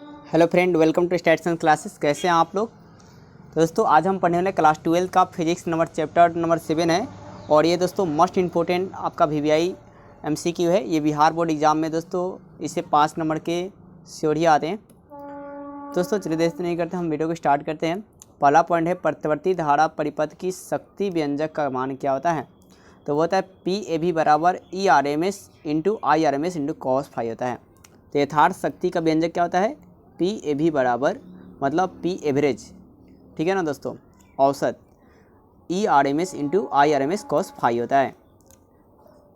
Hello friend, welcome to stats classes. कैसे हैं आप लोग? तो दोस्तों आज हम पढ़ने वाले क्लास 12 का फिजिक्स नंबर चैप्टर नंबर 7 है। और ये दोस्तों मोस्ट इम्पोर्टेंट आपका वीवीआई एमसीक्यू है। ये बिहार बोर्ड एग्ज़ाम में दोस्तों इसे 5 नंबर के थ्योरी आते हैं। दोस्तों चलिए देर नहीं करते, हम वीडियो को स्टार्ट करते हैं। पहला पॉइंट है प्रतिवर्ती धारा परिपथ की शक्ति व्यंजक का मान क्या होता है? तो वो होता है PAV बराबर ERMS into IRMS into cos phi होता है। तो यथार्थ शक्ति का व्यंजक क्या होता है? PAV बराबर मतलब P एवरेज, ठीक है ना दोस्तों, औसत, ERMS into IRMS cos phi होता है।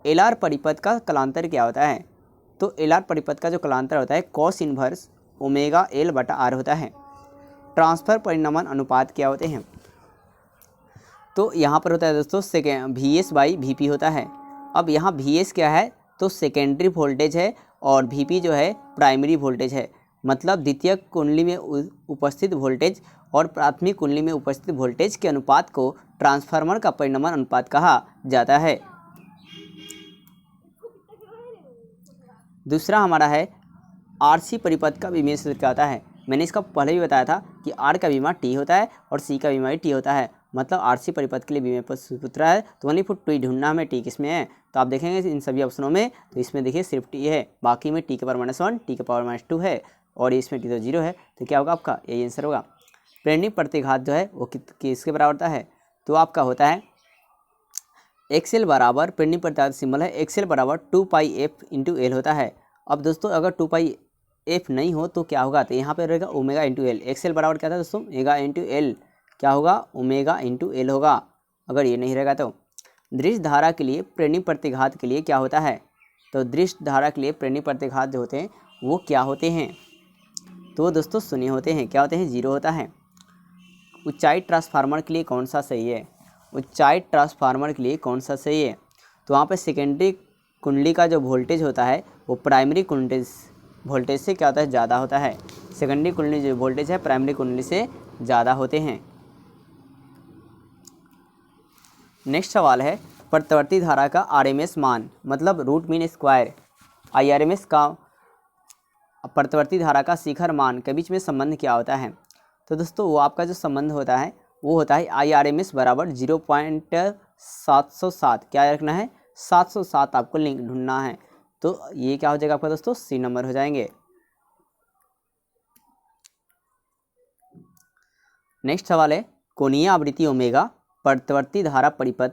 LR परिपथ का कलांतर क्या होता है? तो LR परिपथ का जो कलांतर होता है cos इनवर्स ओमेगा L बटा R होता है। ट्रांसफर परिणमन अनुपात क्या होते हैं? तो यहाँ पर होता है दोस्तों VS बाई VP होता है। अब यहाँ VS क्या है? तो सेकेंडरी वोल्टेज है और VP जो है प्राइमरी वोल्टेज है। मतलब द्वितीयक कुंडली में उपस्थित वोल्टेज और प्राथमिक कुंडली में उपस्थित वोल्टेज के अनुपात को ट्रांसफार्मर का परिणमन अनुपात कहा जाता है। दूसरा हमारा है RC परिपथ का विमेय सूत्र क्या होता है? मैंने इसका पहले भी बताया था कि R का विमा T होता है और C का विमा T होता है। मतलब RC परिपथ के लिए विमेय सूत्र है तो 1/2 ढूंढना हमें T किस में है। तो आप देखेंगे इन सभी ऑप्शनों में, तो इसमें देखिए सिर्फ T है, बाकी में T के पावर -1 T के पावर -2 है और इसमें T तो 0 है। तो क्या होगा आपका? यही आंसर होगा। प्रेरणिक प्रतिघात जो है वो किसके बराबर होता है? तो आपका होता है XL बराबर, प्रेरणिक प्रतिघात सिंबल है XL बराबर 2πf इंटू L होता है। अब दोस्तों अगर 2πf नहीं हो तो क्या होगा? तो यहाँ पे रहेगा ओमेगा इंटू एल। XL बराबर क्या था दोस्तों? Omega into L. क्या होगा? ओमेगा इंटू एल होगा अगर ये नहीं रहेगा तो। दृश्य धारा के लिए प्रेरणिक प्रतिघात के लिए क्या होता है? तो दृश्य धारा के लिए प्रेरणिक प्रतिघात जो होते हैं वो क्या होते हैं? तो दोस्तों शून्य होते हैं। क्या होते हैं? 0 होता है। ऊंचाई ट्रांसफार्मर के लिए कौन सा सही है? ऊंचाई ट्रांसफार्मर के लिए कौन सा सही है? तो वहाँ पे सेकेंडरी कुंडली का जो वोल्टेज होता है वो प्राइमरी कुंडली वोल्टेज से क्या होता है? ज़्यादा होता है। सेकेंडरी कुंडली जो वोल्टेज है प्राइमरी कुंडली से ज़्यादा होते हैं। नेक्स्ट सवाल है प्रतिवर्ती धारा का RMS मान मतलब रूट मीन स्क्वायर IRMS का प्रतिवर्ती धारा का शिखर मान के बीच में संबंध क्या होता है? तो दोस्तों वो आपका जो संबंध होता है वो होता है IRMS बराबर 0.707। क्या रखना है? 707 आपको लिंक ढूंढना है। तो ये क्या हो जाएगा आपका दोस्तों? C नंबर हो जाएंगे। नेक्स्ट सवाल है कोणीय आवृत्ति ओमेगा प्रतिवर्ती धारा परिपथ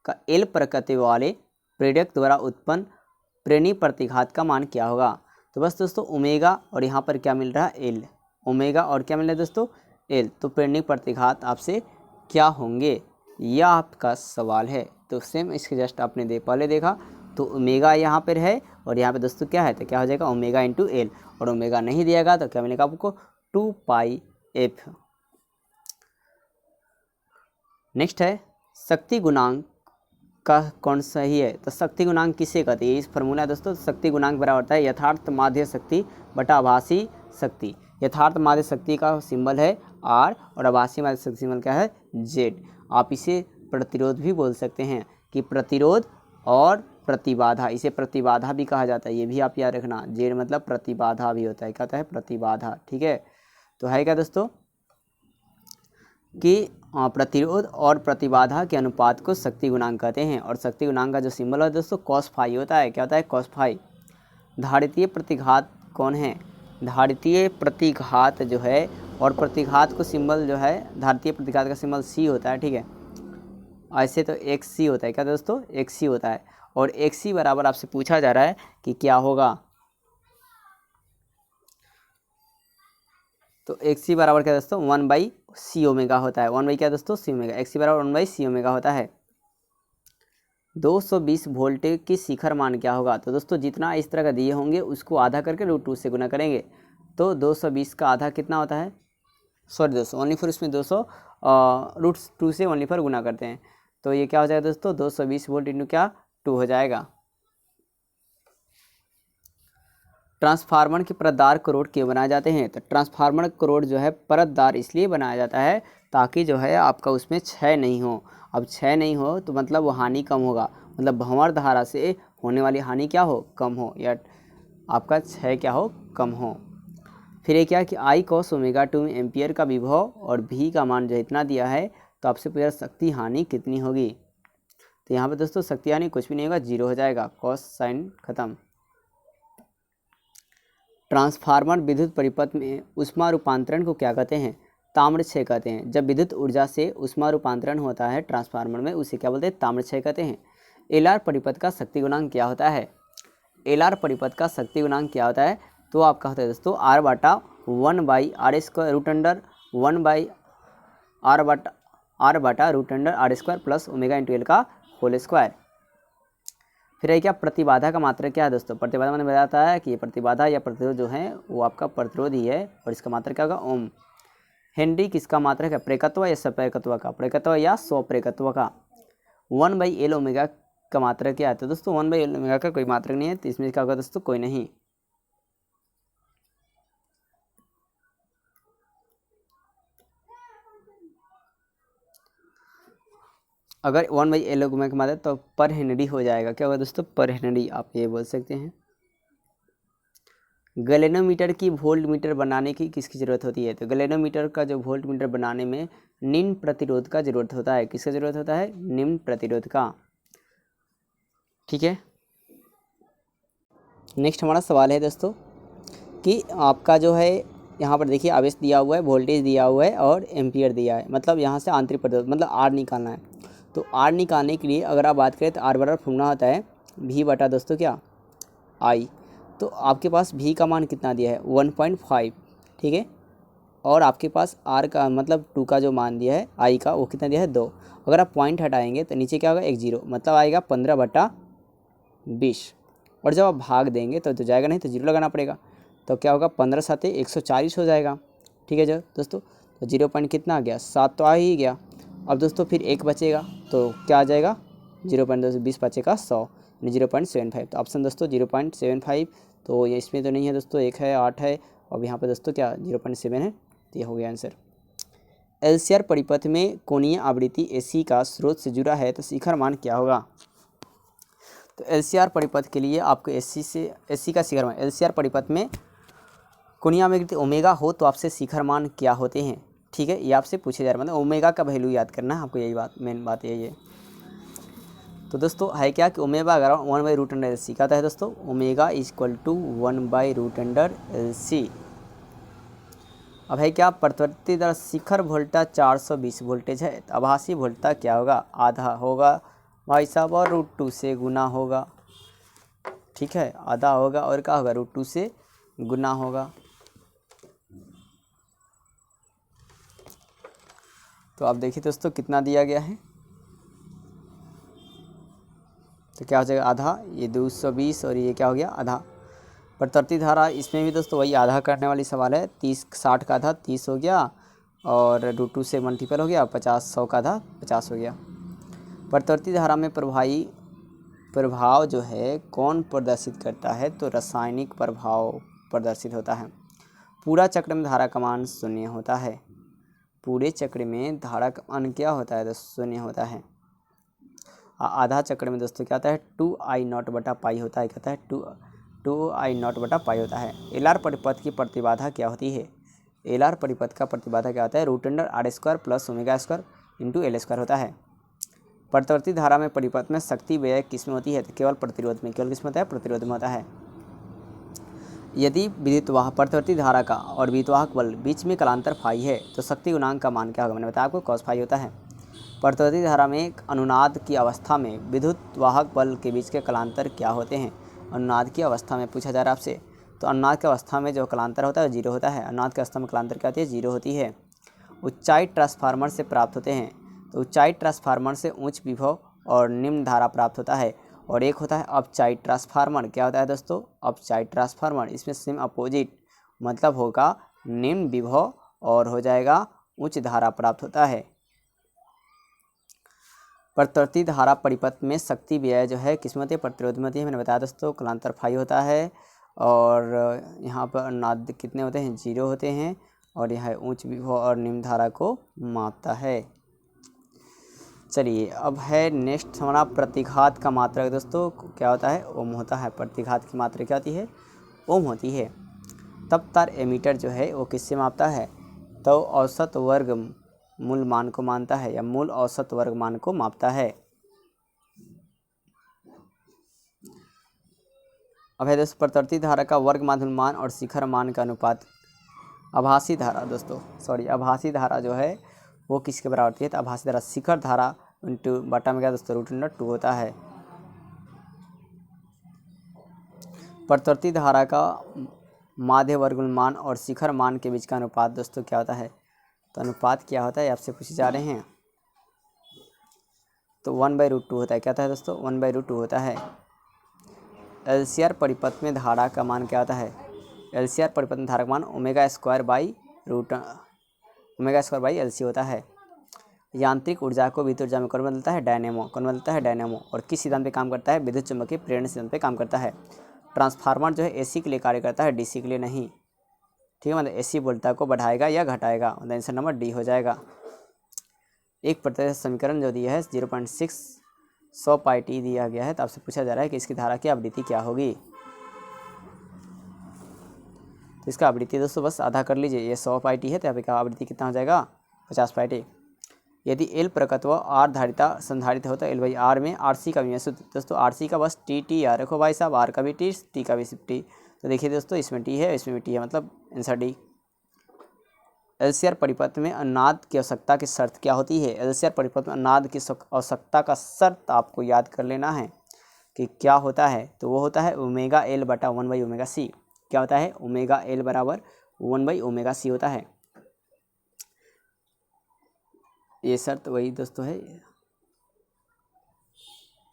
का L प्रकृति वाले प्रेरक द्वारा उत्पन्न प्रेरणिक प्रतिघात का मान क्या होगा? तो बस दोस्तों ओमेगा और यहाँ पर क्या मिल रहा है? L। ओमेगा और क्या मिल रहा है दोस्तों? L। तो प्रेरणिक प्रतिघात आपसे क्या होंगे? यह आपका सवाल है। तो सेम इसके जस्ट आपने पहले देखा तो ओमेगा यहाँ पर है और यहाँ पे दोस्तों क्या है? तो क्या हो जाएगा? Omega into L. और ओमेगा नहीं दिएगा तो क्या मिलेगा आपको? 2πf। नेक्स्ट है शक्ति गुणांक का कौन सही है? तो शक्ति गुणांक किसे कहते हैं? इस फॉर्मूला है दोस्तों। शक्ति गुणांक बराबर होता है यथार्थ माध्य शक्ति बटा आभासी शक्ति। यथार्थ माध्य शक्ति का सिंबल है R और आभासी माध्य शक्ति सिंबल क्या है? Z। आप इसे प्रतिरोध भी बोल सकते हैं कि प्रतिरोध और प्रतिबाधा, इसे प्रतिबाधा भी कहा जाता है। ये भी आप याद रखना, Z मतलब प्रतिबाधा भी होता है। क्या होता है? प्रतिबाधा। ठीक है, तो है क्या दोस्तों कि प्रतिरोध और प्रतिबाधा के अनुपात को शक्ति गुणांक कहते हैं। और शक्ति गुणांक का जो सिंबल है दोस्तों cos फाई होता है। क्या होता है? cos phi. धारितीय प्रतिघात कौन है? धारितीय प्रतिघात जो है और प्रतिघात को सिंबल जो है धारितीय प्रतिघात का सिंबल C होता है। ठीक है, ऐसे तो XC होता है। क्या दोस्तों? XC होता है। और XC बराबर आपसे पूछा जा रहा है कि क्या होगा? तो XC बराबर क्या दोस्तों? 1/C ओमेगा होता है। 1 क्या दोस्तों? C omega. XC बराबर 1/C ओमेगा होता है। 220 वोल्ट की शिखर मान क्या होगा? तो दोस्तों जितना इस तरह का दिए होंगे उसको आधा करके √2 से गुना करेंगे। तो 220 का आधा कितना होता है? सॉरी दोस्तों, ओनली फॉर इसमें 200 √2 से ओनली फॉर गुना करते हैं। तो ये क्या हो जाएगा दोस्तों? 220 वोल्ट इंटू क्या? 2 हो जाएगा। ट्रांसफार्मर के परतदार करोड़ क्यों बनाए जाते हैं? तो ट्रांसफार्मर करोड़ जो है परतदार इसलिए बनाया जाता है ताकि जो है आपका उसमें क्षय नहीं हो। अब क्षय नहीं हो तो मतलब वो हानि कम होगा, मतलब भंवर धारा से होने वाली हानि क्या हो? कम हो, या आपका क्षय क्या हो? कम हो। फिर ये क्या कि आई कॉस ओमेगा टू में एम्पियर का विभव और भी का मान जो इतना दिया है, तो आपसे पूछा शक्ति हानि कितनी होगी। तो यहाँ पे दोस्तों शक्ति हानि कुछ भी नहीं होगा, 0 हो जाएगा, कॉस साइन खत्म। ट्रांसफार्मर विद्युत परिपथ में ऊष्मा रूपांतरण को क्या कहते हैं, ताम्रक्षय कहते हैं। जब विद्युत ऊर्जा से ऊष्मा रूपांतरण होता है ट्रांसफार्मर में, उसे क्या बोलते हैं, ताम्रक्षय कहते हैं। एलआर परिपथ का शक्ति गुणांक क्या होता है, एलआर परिपथ का शक्ति गुणांक क्या होता है, तो आपका होता है दोस्तों R बटा 1/r² रूट अंडर 1/r बटा root under r² plus omega into L का होल स्क्वायर। फिर है क्या, प्रतिबाधा का मात्रक क्या है दोस्तों, प्रतिबाधा मैंने बताया है कि ये प्रतिबाधा या प्रतिरोध जो है वो आपका प्रतिरोध ही है, और इसका मात्रक क्या होगा, ओम। हेनरी किसका मात्रक है, प्रेरकत्व या सप्रेरकत्व का, प्रेरकत्व या स्वप्रेरकत्व का। 1/L ओमेगा का मात्रक क्या है, तो दोस्तों 1/L ओमेगा का कोई मात्रक नहीं है, तो इसमें क्या होगा दोस्तों, कोई नहीं। अगर 1/L ओमेगा का मात्रक तो पर हेनरी हो जाएगा, क्या होगा दोस्तों, पर हेनरी आप ये बोल सकते हैं। गैलेनोमीटर की वोल्ट मीटर बनाने की किसकी ज़रूरत होती है, तो गैलेनोमीटर का जो वोल्ट मीटर बनाने में निम्न प्रतिरोध का जरूरत होता है, किसका जरूरत होता है, निम्न प्रतिरोध का। ठीक है, नेक्स्ट हमारा सवाल है दोस्तों कि आपका जो है यहाँ पर देखिए आवेश दिया हुआ है, वोल्टेज दिया हुआ है और एम्पियर दिया है, मतलब यहाँ से आंतरिक प्रतिरोध मतलब आर निकालना है। तो आर निकालने के लिए अगर आप बात करें तो आर बराबर फॉर्मूला होता है भी बटा दोस्तों क्या, आई। तो आपके पास भी का मान कितना दिया है, 1.5, ठीक है, और आपके पास आर का मतलब 2 का जो मान दिया है आई का, वो कितना दिया है, 2। अगर आप पॉइंट हटाएंगे तो नीचे क्या होगा, 1 0, मतलब आएगा 15/20, और जब आप भाग देंगे तो जाएगा नहीं, तो 0 लगाना पड़ेगा। तो क्या होगा, 15 7 140 हो जाएगा। ठीक है जो दोस्तों, तो 0 पॉइंट कितना आ गया, 7 तो आ ही गया। अब दोस्तों फिर 1 बचेगा, तो क्या आ जाएगा, 0.20 बचेगा 100, यानी 0.75। तो ऑप्शन दोस्तों 0.75, तो ये इसमें तो नहीं है दोस्तों, 1 है, 8 है, और यहाँ पर दोस्तों क्या 0.7 है, तो ये हो गया आंसर। एलसीआर परिपथ में कोणीय आवृत्ति AC का स्रोत से जुड़ा है, तो शिखर मान क्या होगा। तो एलसीआर परिपथ के लिए आपको AC का शिखर मान, एलसीआर परिपथ में कोणीय आवृत्ति ओमेगा हो तो आपसे शिखर मान क्या होते हैं। ठीक है, ये आपसे पूछे जा रहा है, मतलब ओमेगा का वैल्यू याद करना है आपको, यही बात मेन बात यही है। तो दोस्तों है क्या कि ओमेगा अगर 1/√LC का है दोस्तों, ओमेगा = 1/√LC। अब है क्या, प्रतिवर्ती दर शिखर वोल्टेज 420 वोल्टेज है, तो आभासी वोल्टेज क्या होगा, आधा होगा भाई साहब, और √2 से गुना होगा। ठीक है, आधा होगा और क्या होगा, √2 से गुना होगा। तो आप देखिए दोस्तों कितना दिया गया है, तो क्या हो जाएगा, आधा, ये 220 और ये क्या हो गया, आधा। प्रतिवर्ती धारा इसमें भी दोस्तों वही आधा करने वाली सवाल है, 30-60 का आधा 30 हो गया, और √2 से मल्टीपल हो गया, 50-100 का आधा 50 हो गया। प्रतिवर्ती धारा में प्रभाव जो है कौन प्रदर्शित करता है, तो रासायनिक प्रभाव प्रदर्शित होता है। पूरा चक्र में धारा का मान 0 होता है, पूरे चक्र में धारा का मान क्या होता है, तो 0 होता है। आधा चक्र में दोस्तों क्या होता है, 2I0 बटा पाई होता है, कहता है 2I0 बटा पाई होता है। एलआर परिपथ की प्रतिबाधा क्या होती है, एलआर परिपथ का प्रतिबाधा क्या होता है, √r² प्लस ओमेगा² इंटू L² होता है। प्रतिवर्ती धारा में परिपथ में शक्ति व्यय किस में होती है, तो केवल प्रतिरोध में, केवल किस में होता है, प्रतिरोध में होता है। यदि विद्युतवाहक प्रतिवर्ती धारा का और विद्युतवाहक बल बीच में कलांतर फाई है, तो शक्ति गुणांक का मान क्या होगा, मैंने बताया आपको cos फाई होता है। प्रतिवर्ती धारा में एक अनुनाद की अवस्था में विद्युत वाहक बल के बीच के कलांतर क्या होते हैं, अनुनाद की अवस्था में पूछा जा रहा है आपसे। तो अनुनाद की अवस्था में जो कलांतर होता है 0 होता है, अनुनाद की अवस्था में कलांतर क्या होती है, 0 होती है। ऊंचाई ट्रांसफार्मर से प्राप्त होते हैं, तो ऊंचाई ट्रांसफार्मर से उच्च विभव और निम्न धारा प्राप्त होता है, और एक होता है अपचाई ट्रांसफार्मर। क्या होता है दोस्तों, अपचाई ट्रांसफार्मर, इसमें सेम अपोजिट मतलब होगा निम्न विभव और हो जाएगा उच्च धारा प्राप्त होता है। प्रतिवर्ती धारा परिपथ में शक्ति व्यय जो है किस में होती है, प्रतिरोध में होती है, मैंने बताया दोस्तों कलांतर फाई होता है, और यहाँ पर अनुनाद कितने होते हैं, 0 होते हैं, और यह उच्च विभव और निम्न धारा को मापता है। चलिए अब है नेक्स्ट हमारा प्रतिघात का मात्रक दोस्तों क्या होता है, ओम होता है। प्रतिघात की मात्रा क्या होती है, ओम होती है। तब तार एमीटर जो है वो किससे मापता है? तो औसत वर्ग मूल मान को मानता है या मूल औसत वर्ग मान को मापता है। अब है दोस्तों प्रतिवर्ती धारा का वर्ग माध्यम मान और शिखर मान का अनुपात। आभासी धारा दोस्तों आभासी धारा जो है वो किसके बराबर होती है? तो आभासी धारा शिखर धारा इंटू बटा में क्या दोस्तों √2 होता है। प्रतिवर्ती धारा का माध्य वर्गमूल मान और शिखर मान के बीच का अनुपात दोस्तों क्या होता है? तो अनुपात क्या होता है आपसे पूछे जा रहे हैं। तो 1/√2 होता है। क्या होता है दोस्तों? 1/√2 होता है। एलसीआर परिपथ में धारा का मान क्या होता है? एलसीआर परिपथ में धारा का मान ω²/LC होता है। यांत्रिक ऊर्जा को विद्युत ऊर्जा में कौन बदलता है? डायनेमो। और किस सिद्धांत पे काम करता है? विद्युत चुम्बकीय प्रेरण सिद्धांत पे काम करता है। ट्रांसफार्मर जो है एसी के लिए कार्य करता है, डीसी के लिए नहीं। ठीक है, मतलब एसी वोल्टता को बढ़ाएगा या घटाएगा। मतलब आंसर नंबर डी हो जाएगा। एक प्रतिशत समीकरण जो दिया है 0.6 πt दिया गया है, तो आपसे पूछा जा रहा है कि इसकी धारा की आवृत्ति क्या होगी। तो इसका आवृत्ति दोस्तों बस आधा कर लीजिए। ये 100 πt है तो यहाँ पे आवृत्ति कितना हो जाएगा? 50 πt। यदि एल प्रकत्व आर धारिता संधारित हो तो L/R में RC का भी सूत्र दोस्तों, RC का बस TR रखो भाई साहब, R का भी T का भी T। तो देखिए दोस्तों इसमें T है, इसमें भी T है, मतलब आंसर डी। एलसीआर परिपथ में अनुनाद की आवश्यकता की शर्त क्या होती है? एलसीआर परिपथ में अनुनाद की आवश्यकता का शर्त आपको याद कर लेना है कि क्या होता है। तो वो होता है ω/1/ωc। क्या होता है? ω/L = 1/ωc होता है। ये शर्त वही दोस्तों है।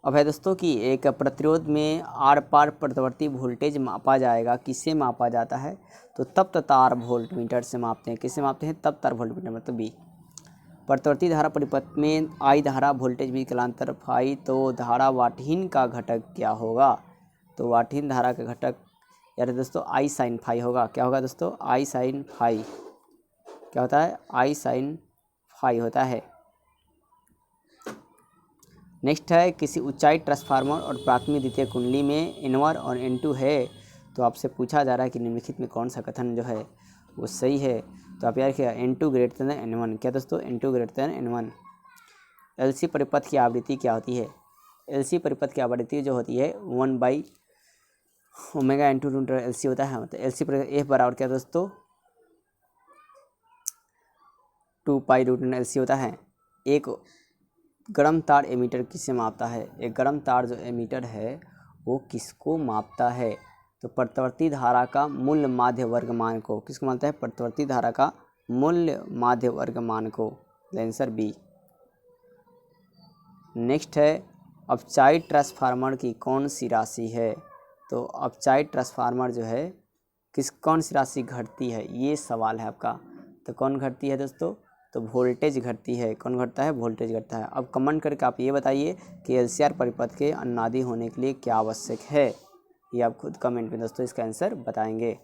अब है दोस्तों कि एक प्रतिरोध में आर पार प्रतिवर्ती वोल्टेज मापा जाएगा। किससे मापा जाता है? तो तप्त तार वोल्टमीटर से मापते हैं। किससे मापते हैं? तप्त तार वोल्टमीटर, मतलब बी। प्रतिवर्ती धारा परिपथ में आई धारा वोल्टेज भी कलांतर फाई, तो धारा वाटहीन का घटक क्या होगा? तो वाटहीन धारा का घटक यार दोस्तों आई साइन फाई होगा। क्या होगा दोस्तों? आई साइन फाई। क्या होता है? आई साइन फाई होता है। नेक्स्ट है किसी ऊंचाई ट्रांसफार्मर और प्राथमिक द्वितीय कुंडली में N1 और N2 है, तो आपसे पूछा जा रहा है कि निम्नलिखित में कौन सा कथन जो है वो सही है। तो आप यार क्या N2 > N1। क्या दोस्तों? N2 > N1। LC परिपथ की आवृत्ति क्या होती है? LC परिपथ की आवृत्ति जो होती है 1/ω LC होता है। मतलब LC परिपथ F बराबर क्या दोस्तों? 2π√LC होता है। एक गर्म तार एमीटर किससे मापता है? एक गर्म तार जो एमीटर है वो किसको मापता है? तो प्रतिवर्ती धारा का मूल्य माध्य वर्ग मान को किसको मानता है? प्रतिवर्ती धारा का मूल्य माध्य वर्ग मान को। Answer B. नेक्स्ट है अपचाई ट्रांसफार्मर की कौन सी राशि है? तो अपचाई ट्रांसफार्मर जो है कौन सी राशि घटती है, ये सवाल है आपका। तो कौन घटती है दोस्तों? तो वोल्टेज घटती है। कौन घटता है? वोल्टेज घटता है। अब कमेंट करके आप ये बताइए कि एलसीआर परिपथ के अनुनादी होने के लिए क्या आवश्यक है। ये आप खुद कमेंट में दोस्तों इसका आंसर बताएंगे।